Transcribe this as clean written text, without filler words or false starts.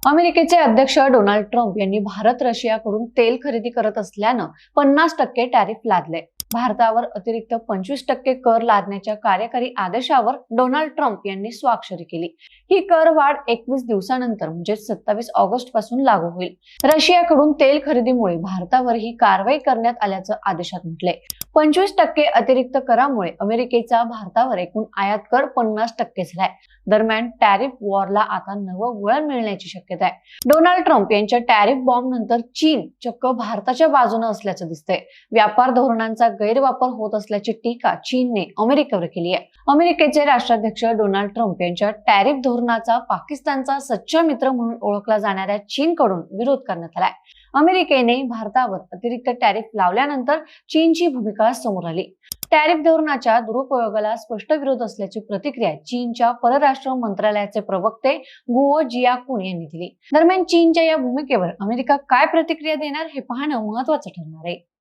अमेरिकेचे अध्यक्ष Donald Trump यांनी भारत रशियाकडून तेल खरेदी करत असल्यानं 50% टॅरिफ लादले। भारतावर अतिरिक्त 25% कर लादण्याच्या कार्यकारी आदेशावर डोनाल्ड ट्रम्प यांनी स्वाक्षरी केली। ही कर वाढ 21 दिवसानंतर म्हणजे 27 ऑगस्ट पासून लागू होईल। रशियाकडून तेल खरेदीमुळे भारतावर ही कारवाई करण्यात आल्याचं आदेशात म्हटले। 25% अतिरिक्त करामुळे अमेरिकेचा भारतावर एकूण आयात कर 50% झालाय। दरम्यान टॅरिफ वॉरला आता नवं वळण मिळण्याची शक्यता आहे। डोनाल्ड ट्रम्प यांच्या टॅरिफ बॉम्ब नंतर चीन चक्क भारताच्या बाजूने असल्याचं दिसतंय। व्यापार धोरणांचा गैरवापर होत असल्याची टीका चीनने अमेरिकेवर केली आहे। अमेरिकेचे राष्ट्राध्यक्ष डोनाल्ड ट्रम्प यांच्या टॅरिफ धोरणाचा पाकिस्तानचा सच्चा मित्र म्हणून ओळखला जाणाऱ्या चीनकडून विरोध करण्यात आलाय। अमेरिकेने भारतावर अतिरिक्त टॅरिफ लावल्यानंतर चीनची भूमिका समोर आली। टॅरिफ धोरणाच्या दुरुपयोगाला स्पष्ट विरोध असल्याची प्रतिक्रिया चीनच्या परराष्ट्र मंत्रालयाचे प्रवक्ते गुओ जियाकुन यांनी दिली। दरम्यान चीनच्या या भूमिकेवर अमेरिका काय प्रतिक्रिया देणार हे पाहणं महत्त्वाचं ठरणार आहे।